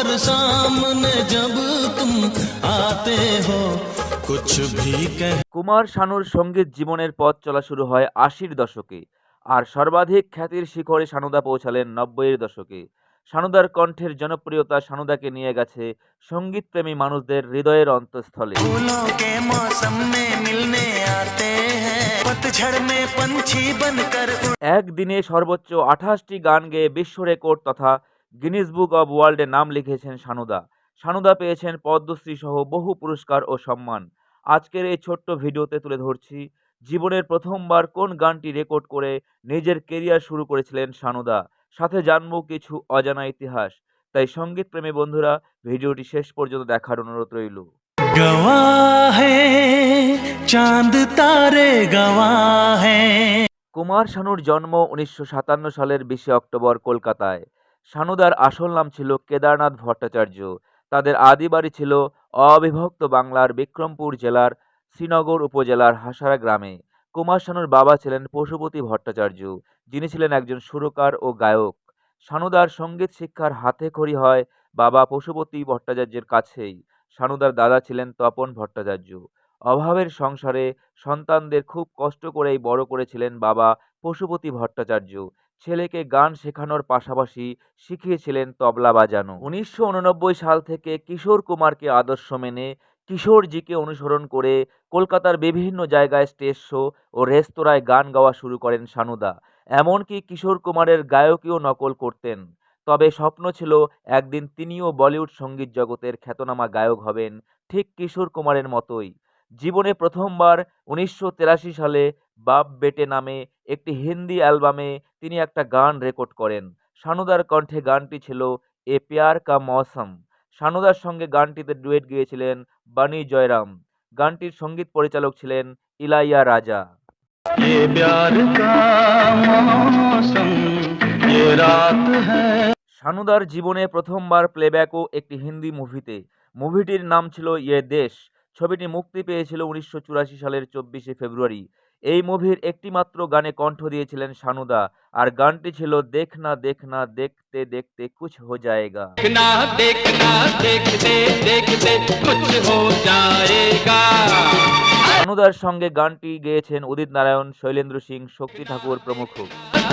पर सामने जब तुम आते हो कुछ भी कह। কুমার শানুর সঙ্গীত জীবনের পথ চলা শুরু হয় ৮০-র দশকে, আর সর্বাধিক খ্যাতির শিখরে শানুদা পৌঁছালেন ৯০-এর দশকে। শানুদার কণ্ঠের জনপ্রিয়তা শানুদাকে নিয়ে গেছে সঙ্গীতপ্রেমী মানুষদের হৃদয়ের অন্তঃস্থলে। फूलों के मौसम में मिलने आते हैं पतझड़ में पंछी बनकर একদিনে সর্বোচ্চ ২৮টি গান গেয়ে বিশ্ব রেকর্ড তথা গিনেস বুক অব ওয়ার্ল্ডে নাম লিখেছেন শানুদা। শানুদা পেয়েছেন পদ্মশ্রী সহ বহু পুরস্কার ও সম্মান। আজকের এই ছোট্ট ভিডিওতে তুলে ধরছি জীবনের প্রথমবার কোন গানটি রেকর্ড করে নিজের কেরিয়ার শুরু করেছিলেন শানুদা। সাথে জানবো কিছু অজানা ইতিহাস। তাই সঙ্গীত প্রেমী বন্ধুরা, ভিডিওটি শেষ পর্যন্ত দেখার অনুরোধ রইল। गवाह है चांद तारे गवाह है। কুমার শানুর জন্ম ১৯৫৭ সালের ২০শে অক্টোবর কলকাতায়। শানুদার আসল নাম ছিল কেদারনাথ ভট্টাচার্য। তাদের আদি বাড়ি ছিল অবিভক্ত বাংলার বিক্রমপুর জেলার শ্রীনগর উপজেলার হাসারা গ্রামে। কুমার শানুর বাবা ছিলেন পশুপতি ভট্টাচার্য, যিনি ছিলেন একজন সুরকার ও গায়ক। শানুদার সঙ্গীত শিক্ষার হাতেখড়ি হয় বাবা পশুপতি ভট্টাচার্যের কাছেই। শানুদার দাদা ছিলেন তপন ভট্টাচার্য। অভাবের সংসারে সন্তানদের খুব কষ্ট করেই বড় করেছিলেন বাবা পশুপতি ভট্টাচার্য। ছেলেকে গান শেখানোর পাশাপাশি শিখিয়েছিলেন তবলা বাজানো। ১৯৮৯ সাল থেকে কিশোর কুমারকে আদর্শ মেনে কিশোরজিকে অনুসরণ করে কলকাতার বিভিন্ন জায়গায় স্টেজ শো ও রেস্তোরাঁয় গান গাওয়া শুরু করেন শানুদা। এমনকি কিশোর কুমারের গায়কীও নকল করতেন। তবে স্বপ্ন ছিল একদিন তিনিও বলিউড সঙ্গীত জগতের খ্যাতনামা গায়ক হবেন, ঠিক কিশোর কুমারের মতোই। জীবনে প্রথমবার ১৯৮৩ সালে বাপ বেটে নামে একটি হিন্দি অ্যালবামে তিনি একটা গান রেকর্ড করেন। শানুদার কণ্ঠে গানটি ছিল এ প্যার কা মৌসম। শানুদার সঙ্গে গানটিতে ডুয়েট গেয়েছিলেন বানি জয়রাম। গানটির সঙ্গীত পরিচালক ছিলেন ইলাইয়া রাজা। ये प्यार का मौसम ये रात है। শানুদার জীবনে প্রথমবার প্লেব্যাকও একটি হিন্দি মুভিতে। মুভিটির নাম ছিল ইয়ে দেশ। ছবিটি মুক্তি পেয়েছিল ১৯৮৪ সালের ২৪শে ফেব্রুয়ারি। এই মুভির একটিমাত্র গানে কণ্ঠ দিয়েছিলেন শানুদা, আর গানটি ছিল দেখনা দেখনা দেখতে দেখতে কুছ হো জায়েগা। देखना देखना देखते देखते कुछ हो जाएगा। শানুদার সঙ্গে গানটি গেয়েছেন উদিত নারায়ণ, শৈলেন্দ্র সিং, শক্তি ঠাকুর প্রমুখ।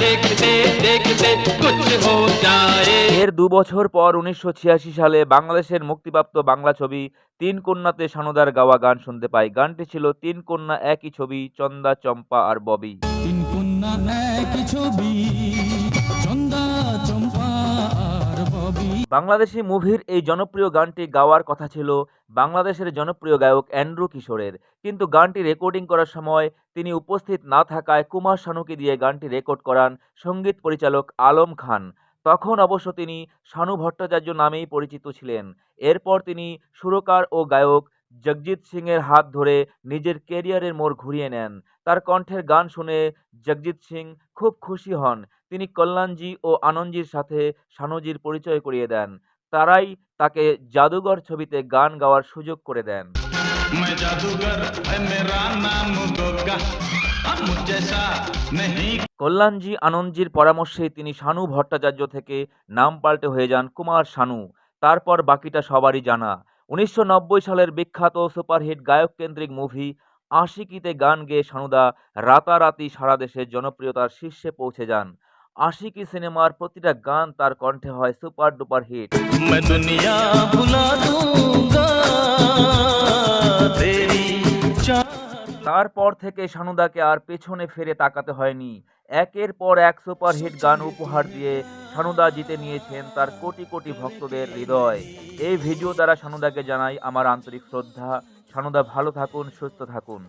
देखते देखते कुछ हो जाए। এর ২ বছর পর ১৯৮৬ সালে বাংলাদেশের মুক্তিপ্রাপ্ত বাংলা ছবি তিন কন্যাতে শানুদার গাওয়া গান শুনতে পাই। গানটি ছিল তিন কন্যা একই ছবি, চন্দা, চম্পা আর ববি। তিন কন্যা একই ছবি চন্দা চম্পা আর ববি। বাংলাদেশি মুভির এই জনপ্রিয় গানটি গাওয়ার কথা ছিল বাংলাদেশের জনপ্রিয় গায়ক অ্যান্ড্রু কিশোরের, কিন্তু গানটি রেকর্ডিং করার সময় তিনি উপস্থিত না থাকায় কুমার শানুকে দিয়ে গানটি রেকর্ড করান সঙ্গীত পরিচালক আলম খান। তখন অবশ্য তিনি শানু ভট্টাচার্য নামেই পরিচিত ছিলেন। এরপর তিনি সুরকার ও গায়ক জগজিৎ সিংয়ের হাত ধরে নিজের কেরিয়ারের মোড় ঘুরিয়ে নেন। তার কণ্ঠের গান শুনে জগজিৎ সিং খুব খুশি হন। তিনি কল্যাণজি ও আনন্দজির সাথে শানুজির পরিচয় করিয়ে দেন। তারাই তাকে জাদুঘর ছবিতে গান গাওয়ার সুযোগ করে দেন। मैं जादूगर है मेरा नाम गोगा अब मुझ जैसा नहीं। কল্যাণজি আনন্দজির পরামর্শেই তিনি শানু ভট্টাচার্য থেকে নাম পাল্টে হয়ে যান কুমার শানু। তারপর বাকিটা সবারই জানা। ১৯৯০ সালের বিখ্যাত সুপারহিট গায়ক কেন্দ্রিক মুভি আশিকিতে গান গেয়ে শানুদা রাতারাতি সারা দেশে জনপ্রিয়তার শীর্ষে পৌঁছে যান। আশিকি সিনেমার প্রতিটা গান তার কণ্ঠে হয় সুপার ডুপার হিট। मैं दुनिया भुला दूंगा तेरी चाह। তারপর থেকে শানুদাকে আর পেছনে ফিরে তাকাতে হয়নি। একের পর এক সুপারহিট গান উপহার দিয়ে শানুদা জিতে নিয়েছেন তার কোটি কোটি ভক্তদের হৃদয়। এই ভিডিও দ্বারা শানুদাকে জানাই আমার আন্তরিক শ্রদ্ধা। শানুদা ভালো থাকুন, সুস্থ থাকুন।